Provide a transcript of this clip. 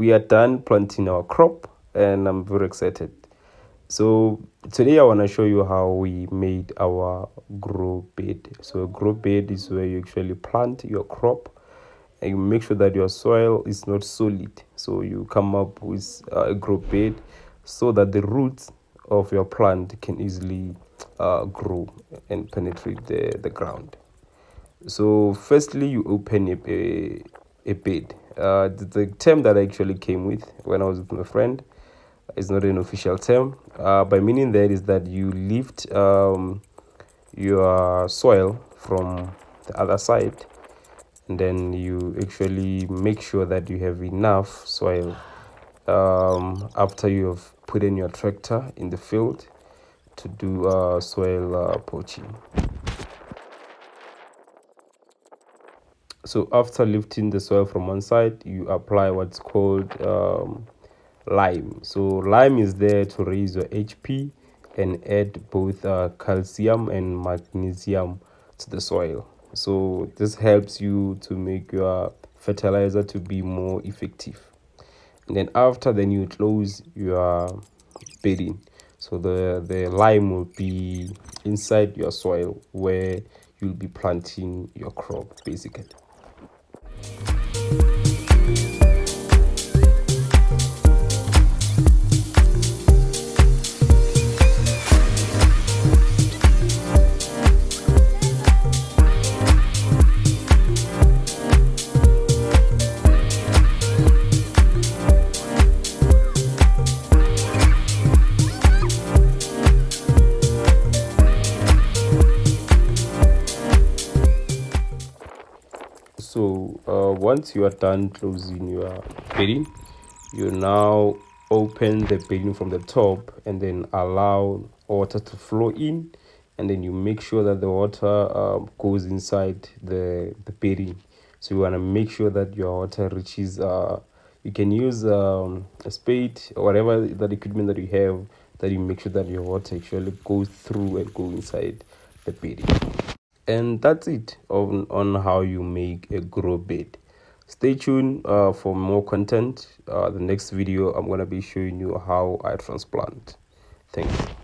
we are done planting our crop, and I'm very excited. So today I want to show you how we made our grow bed. So a grow bed is where you actually plant your crop and you make sure that your soil is not solid. So you come up with a grow bed so that the roots of your plant can easily grow and penetrate the ground. So firstly, you open a bed. The term that I actually came with when I was with my friend is not an official term. By meaning that is that you lift your soil from the other side, and then you actually make sure that you have enough soil after you have put in your tractor in the field to do soil poaching. So after lifting the soil from one side, you apply what's called lime. So lime is there to raise your HP and add both calcium and magnesium to the soil. So this helps you to make your fertilizer to be more effective. And then then you close your bedding. So the lime will be inside your soil where you'll be planting your crop basically. So once you are done closing your bedding, you now open the bedding from the top and then allow water to flow in, and then you make sure that the water goes inside the bedding. So you want to make sure that your water reaches you can use a spade or whatever that equipment that you have, that you make sure that your water actually goes through and go inside the bedding. And that's it on how you make a grow bed. Stay tuned for more content. The next video I'm going to be showing you how I transplant. Thank you.